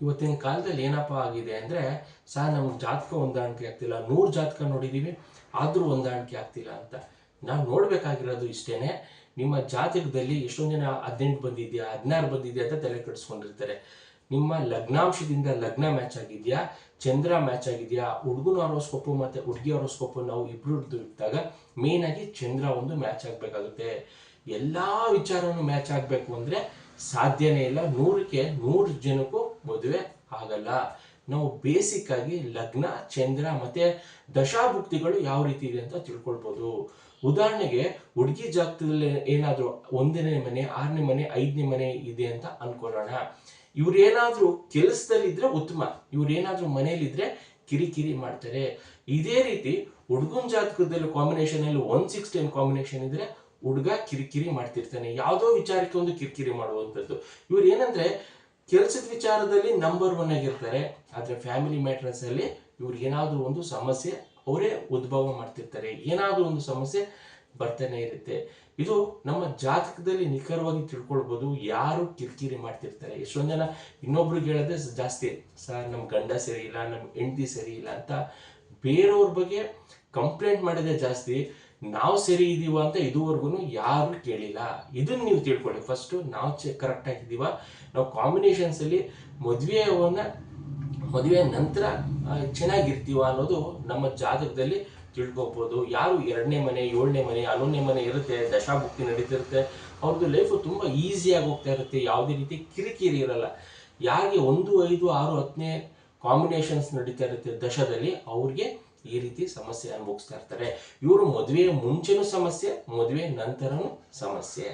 ಇವತ್ತಿನ ಕಾಲದಲ್ಲಿ ಏನಪ್ಪ ಆಗಿದೆ ಅಂದರೆ, ಸರ್ ನಮ್ಗೆ ಜಾತಕ ಹೊಂದಾಣಿಕೆ ಆಗ್ತಿಲ್ಲ, 100 ಜಾತಕ ನೋಡಿದ್ದೀವಿ ಆದರೂ ಹೊಂದಾಣಿಕೆ ಆಗ್ತಿಲ್ಲ ಅಂತ. ನಾವು ನೋಡಬೇಕಾಗಿರೋದು ಇಷ್ಟೇ, ನಿಮ್ಮ ಜಾತಕದಲ್ಲಿ ಎಷ್ಟೊಂದು ಜನ 18 ಬಂದಿದೆಯಾ 16 ಬಂದಿದೆಯಾ ಅಂತ ತಲೆ ಕೆಡಿಸ್ಕೊಂಡಿರ್ತಾರೆ. ನಿಮ್ಮ ಲಗ್ನಾಂಶದಿಂದ ಲಗ್ನ ಮ್ಯಾಚ್ ಆಗಿದೆಯಾ, ಚಂದ್ರ ಮ್ಯಾಚ್ ಆಗಿದೆಯಾ, ಹುಡುಗನ ಹಾರೋಸ್ಕೋಪು ಮತ್ತು ಹುಡುಗಿ ಹಾರೋಸ್ಕೋಪು ನಾವು ಇಬ್ಬರು ಇದ್ದಾಗ ಮೇಯ್ನಾಗಿ ಚಂದ್ರ ಒಂದು ಮ್ಯಾಚ್ ಆಗಬೇಕಾಗುತ್ತೆ. ಎಲ್ಲ ವಿಚಾರನೂ ಮ್ಯಾಚ್ ಆಗಬೇಕು ಅಂದರೆ ಸಾಧ್ಯನೇ ಇಲ್ಲ. 100ಕ್ಕೆ 100 ಜನಕ್ಕೂ ಮದುವೆ ಆಗಲ್ಲ. ನಾವು ಬೇಸಿಕ್ ಆಗಿ ಲಗ್ನ, ಚಂದ್ರ ಮತ್ತೆ ದಶಾಭುಕ್ತಿಗಳು ಯಾವ ರೀತಿ ಇದೆ ಅಂತ ತಿಳ್ಕೊಳ್ಬೋದು. ಉದಾಹರಣೆಗೆ ಹುಡುಗಿ ಜಾತಕದಲ್ಲಿ ಏನಾದರೂ 1ನೇ ಮನೆ, 6ನೇ ಮನೆ, 5ನೇ ಮನೆ ಇದೆ ಅಂತ ಅನ್ಕೊಳ್ಳೋಣ. ಇವ್ರೇನಾದ್ರೂ ಕೆಲಸದಲ್ಲಿದ್ರೆ ಉತ್ತಮ, ಇವ್ರೇನಾದ್ರೂ ಮನೇಲಿದ್ರೆ ಕಿರಿಕಿರಿ ಮಾಡ್ತಾರೆ. ಇದೇ ರೀತಿ ಹುಡುಗನ ಜಾತಕದಲ್ಲಿ ಕಾಂಬಿನೇಷನ್ ಅಲ್ಲಿ 1-6-10 ಕಾಂಬಿನೇಷನ್ ಇದ್ರೆ ಹುಡುಗ ಕಿರಿಕಿರಿ ಮಾಡ್ತಿರ್ತಾನೆ, ಯಾವುದೋ ವಿಚಾರಕ್ಕೆ ಒಂದು ಕಿರಿಕಿರಿ ಮಾಡುವಂಥದ್ದು. ಇವ್ರು ಏನಂದ್ರೆ ಕೆಲಸದ ವಿಚಾರದಲ್ಲಿ ನಂಬರ್ 1 ಆಗಿರ್ತಾರೆ, ಆದ್ರೆ ಫ್ಯಾಮಿಲಿ ಮ್ಯಾಟರ್ಸ್ ಅಲ್ಲಿ ಇವ್ರಿಗೆ ಏನಾದ್ರೂ ಒಂದು ಸಮಸ್ಯೆ ಅವರೇ ಉದ್ಭವ ಮಾಡ್ತಿರ್ತಾರೆ, ಏನಾದ್ರೂ ಒಂದು ಸಮಸ್ಯೆ ಬರ್ತಾನೆ ಇರುತ್ತೆ. ಇದು ನಮ್ಮ ಜಾತಕದಲ್ಲಿ ನಿಖರವಾಗಿ ತಿಳ್ಕೊಳ್ಬೋದು ಯಾರು ಕಿರಿಕಿರಿ ಮಾಡ್ತಿರ್ತಾರೆ. ಎಷ್ಟೊಂದು ಜನ ಇನ್ನೊಬ್ರಿಗೆ ಹೇಳೋದೇ ಜಾಸ್ತಿ, ಸರ್ ನಮ್ಮ ಗಂಡ ಸರಿ ಇಲ್ಲ, ನಮ್ಮ ಹೆಂಡತಿ ಸರಿ ಇಲ್ಲ ಅಂತ ಬೇರೆಯವ್ರ ಬಗ್ಗೆ ಕಂಪ್ಲೇಂಟ್ ಮಾಡೋದೇ ಜಾಸ್ತಿ. ನಾವು ಸರಿ ಇದೀವ ಅಂತ ಇದುವರೆಗೂ ಯಾರು ಕೇಳಿಲ್ಲ. ಇದನ್ನ ನೀವು ತಿಳ್ಕೊಳ್ಳಿ. ಫಸ್ಟ್ ನಾವು ಕರೆಕ್ಟ್ ಆಗಿದ್ದೀವ, ನಾವು ಕಾಂಬಿನೇಷನ್ಸ್ ಅಲ್ಲಿ ಮದುವೆ ನಂತರ ಚೆನ್ನಾಗಿರ್ತೀವ ಅನ್ನೋದು ನಮ್ಮ ಜಾತಕದಲ್ಲಿ ತಿಳ್ಕೊಬೋದು. ಯಾರು 2ನೇ ಮನೆ, 7ನೇ ಮನೆ, 11ನೇ ಮನೆ ಇರುತ್ತೆ, ದಶಾಭುಕ್ತಿ ನಡೀತಿರುತ್ತೆ, ಅವ್ರದ್ದು ಲೈಫು ತುಂಬ ಈಸಿಯಾಗಿ ಹೋಗ್ತಾ ಇರುತ್ತೆ, ಯಾವುದೇ ರೀತಿ ಕಿರಿಕಿರಿ ಇರಲ್ಲ. ಯಾರಿಗೆ 1, 5, 6, 10ನೇ ಕಾಂಬಿನೇಷನ್ಸ್ ನಡೀತಾ ಇರುತ್ತೆ ದಶದಲ್ಲಿ, ಅವ್ರಿಗೆ ಈ ರೀತಿ ಸಮಸ್ಯೆ ಅನುಭವಿಸ್ತಾ ಇರ್ತಾರೆ. ಇವರು ಮದುವೆ ಮುಂಚೆನೂ ಸಮಸ್ಯೆ, ಮದುವೆ ನಂತರನೂ ಸಮಸ್ಯೆ.